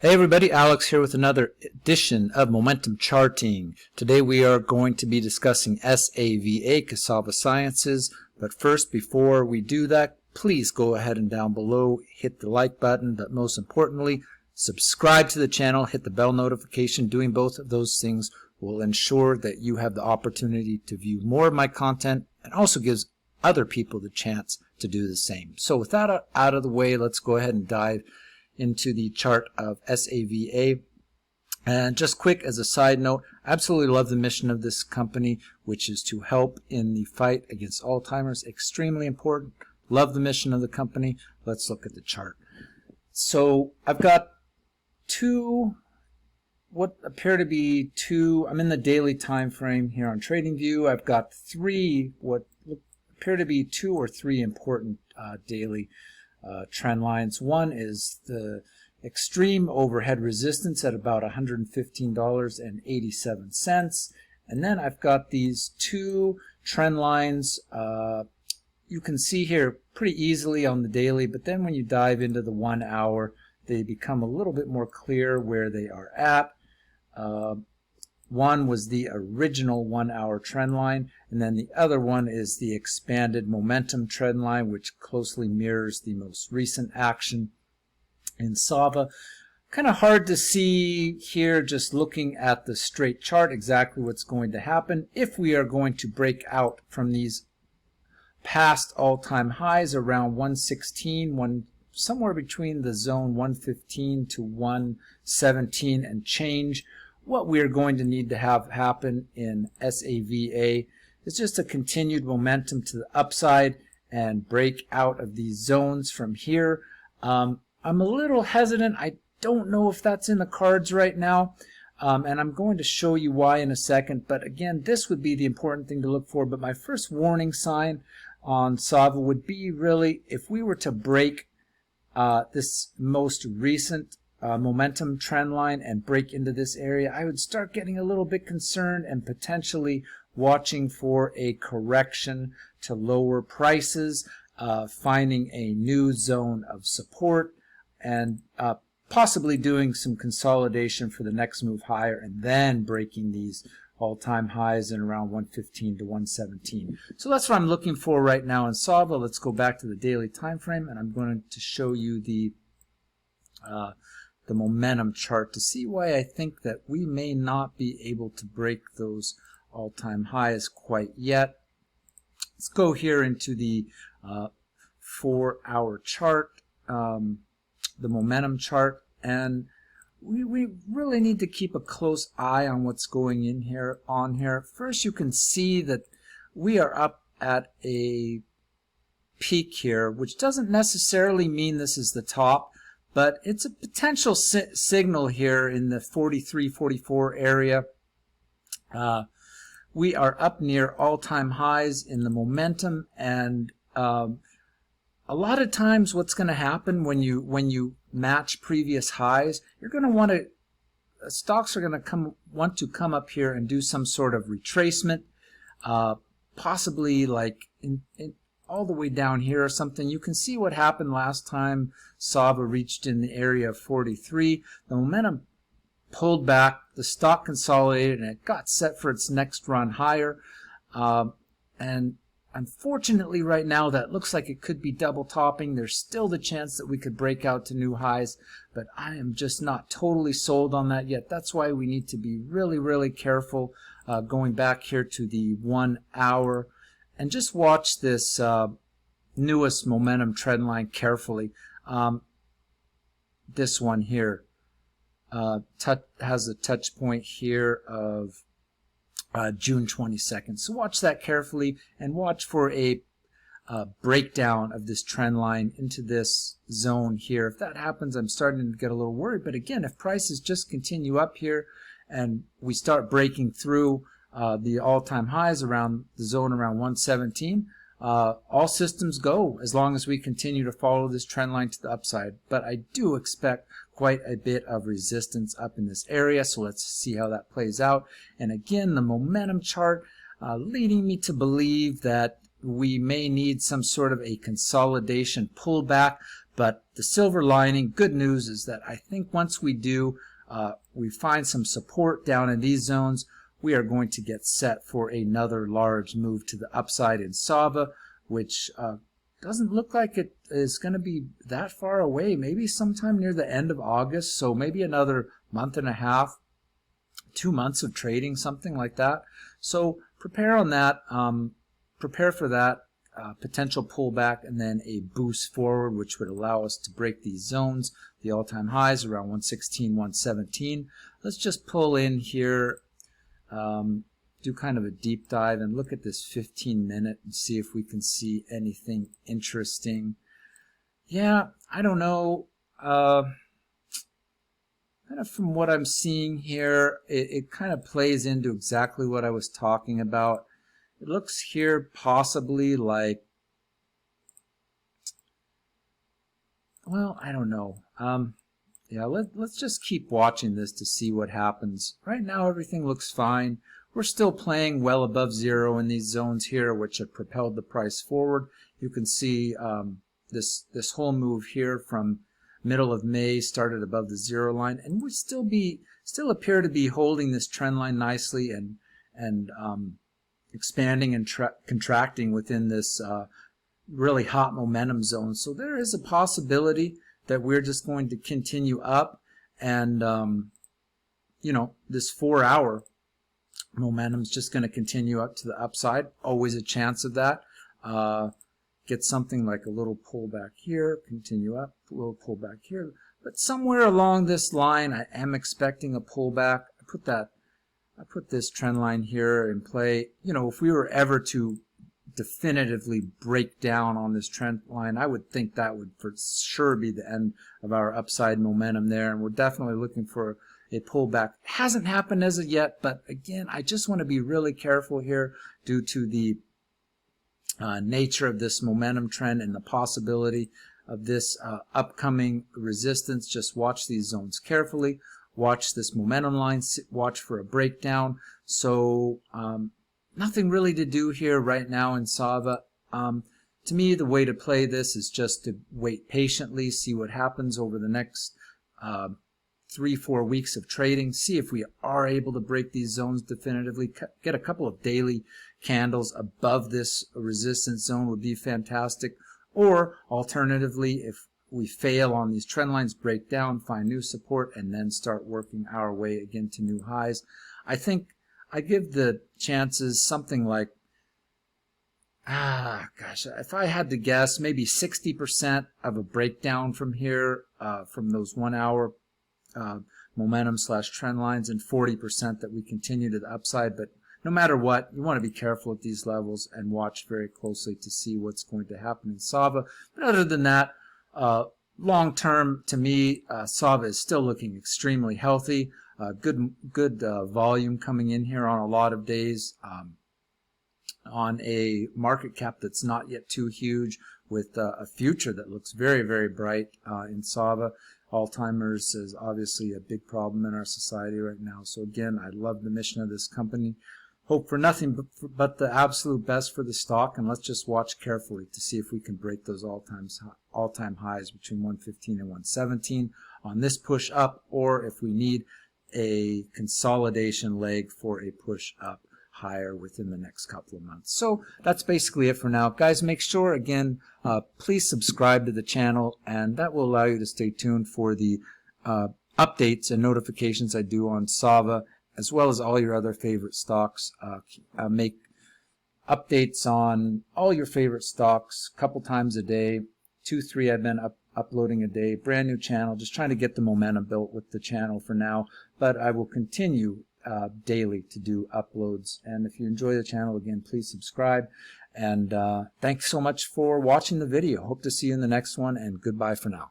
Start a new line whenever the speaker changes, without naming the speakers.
Hey everybody, Alex here with another edition of Momentum Charting. Today we are going to be discussing SAVA, Cassava Sciences. But first, before we do that, please go ahead and down below, hit the like button, but most importantly, subscribe to the channel, hit the bell notification. Doing both of those things will ensure that you have the opportunity to view more of my content and also gives other people the chance to do the same. So with that out of the way, let's go ahead and dive into the chart of SAVA. And just quick as a side note, I absolutely love the mission of this company, which is to help in the fight against Alzheimer's. Extremely important. Love the mission of the company. Let's look at the chart. So I've got what appear to be two, I'm in the daily time frame here on TradingView. I've got what appear to be two or three important daily trend lines. One is the extreme overhead resistance at about $115.87, and then I've got these two trend lines you can see here pretty easily on the daily, but then when you dive into the 1 hour, they become a little bit more clear where they are at. One was the original 1 hour trend line, and then the other one is the expanded momentum trend line, which closely mirrors the most recent action in SAVA. Kind of hard to see here just looking at the straight chart exactly what's going to happen. If we are going to break out from these past all-time highs around 116, somewhere between the zone 115 to 117 and change, what we are going to need to have happen in SAVA is just a continued momentum to the upside and break out of these zones from here. I'm a little hesitant. I don't know if that's in the cards right now, and I'm going to show you why in a second. But again, this would be the important thing to look for. But my first warning sign on SAVA would be really if we were to break this most recent momentum trend line and break into this area, I would start getting a little bit concerned and potentially watching for a correction to lower prices, finding a new zone of support, and possibly doing some consolidation for the next move higher and then breaking these all-time highs in around 115 to 117. So that's what I'm looking for right now in SAVA. Let's go back to the daily time frame, and I'm going to show you the momentum chart to see why I think that we may not be able to break those all-time highs quite yet. Let's go here into the 4 hour chart, the momentum chart, and we really need to keep a close eye on what's going in here. First, you can see that we are up at a peak here, which doesn't necessarily mean this is the top, but it's a potential signal here in the 43-44 area. We are up near all-time highs in the momentum, and a lot of times what's going to happen when you match previous highs, you're going to want to stocks are going to want to come up here and do some sort of retracement, possibly like in all the way down here or something. You can see what happened last time SAVA reached in the area of 43. The momentum pulled back, the stock consolidated, and it got set for its next run higher. And unfortunately right now that looks like it could be double topping. There's still the chance that we could break out to new highs, but I am just not totally sold on that yet. That's why we need to be really, really careful going back here to the 1 hour and just watch this newest momentum trend line carefully. This one here has a touch point here of June 22nd. So watch that carefully and watch for a breakdown of this trend line into this zone here. If that happens, I'm starting to get a little worried. But again, if prices just continue up here and we start breaking through the all-time highs around the zone around 117, all systems go as long as we continue to follow this trend line to the upside. But I do expect quite a bit of resistance up in this area, so let's see how that plays out. And again, the momentum chart leading me to believe that we may need some sort of a consolidation pullback, But the silver lining, good news, is that I think once we do, we find some support down in these zones, we are going to get set for another large move to the upside in SAVA, which doesn't look like it is going to be that far away, maybe sometime near the end of August, so maybe another month and a half, 2 months of trading, something like that. So prepare on that, prepare for that potential pullback and then a boost forward, which would allow us to break these zones, the all-time highs around 116, 117. Let's just pull in here, do kind of a deep dive and look at this 15-minute and see if we can see anything interesting. Yeah, I don't know. Kind of from what I'm seeing here, it kind of plays into exactly what I was talking about. It looks here possibly like, well, I don't know. Yeah, let's just keep watching this to see what happens. Right now everything looks fine. We're still playing well above zero in these zones here, which have propelled the price forward. You can see this whole move here from middle of May started above the zero line, and we still appear to be holding this trend line nicely and expanding and contracting within this really hot momentum zone. So there is a possibility that we're just going to continue up, and you know, this 4-hour momentum is just going to continue up to the upside. Always a chance of that. Get something like a little pullback here, continue up, a little pullback here, but somewhere along this line I am expecting a pullback. I put this trend line here in play. You know, if we were ever to definitively break down on this trend line, I would think that would for sure be the end of our upside momentum there, and we're definitely looking for a pullback. It hasn't happened as of yet, but again, I just want to be really careful here due to the nature of this momentum trend and the possibility of this upcoming resistance. Just watch these zones carefully. Watch this momentum line. Watch for a breakdown. So nothing really to do here right now in SAVA. To me, the way to play this is just to wait patiently, see what happens over the next 3-4 weeks of trading, see if we are able to break these zones definitively. Get a couple of daily candles above this resistance zone would be fantastic. Or alternatively, if we fail on these trend lines, break down, find new support, and then start working our way again to new highs. I think I give the chances something like, gosh, if I had to guess, maybe 60% of a breakdown from here, from those 1-hour momentum / trend lines, and 40% that we continue to the upside. But no matter what, you want to be careful at these levels and watch very closely to see what's going to happen in SAVA. But other than that, long term, to me, SAVA is still looking extremely healthy. Good volume coming in here on a lot of days, on a market cap that's not yet too huge, with a future that looks very, very bright in SAVA. Alzheimer's is obviously a big problem in our society right now. So again, I love the mission of this company. Hope for nothing but the absolute best for the stock, and let's just watch carefully to see if we can break those all-time highs between 115 and 117 on this push up, or if we need a consolidation leg for a push up higher within the next couple of months. So that's basically it for now. Guys, make sure, again, please subscribe to the channel, and that will allow you to stay tuned for the updates and notifications I do on SAVA, as well as all your other favorite stocks. Make updates on all your favorite stocks a couple times a day. 2-3 I've been uploading a day. Brand new channel, just trying to get the momentum built with the channel for now, but I will continue daily to do uploads. And if you enjoy the channel, again, please subscribe. And thanks so much for watching the video. Hope to see you in the next one, and goodbye for now.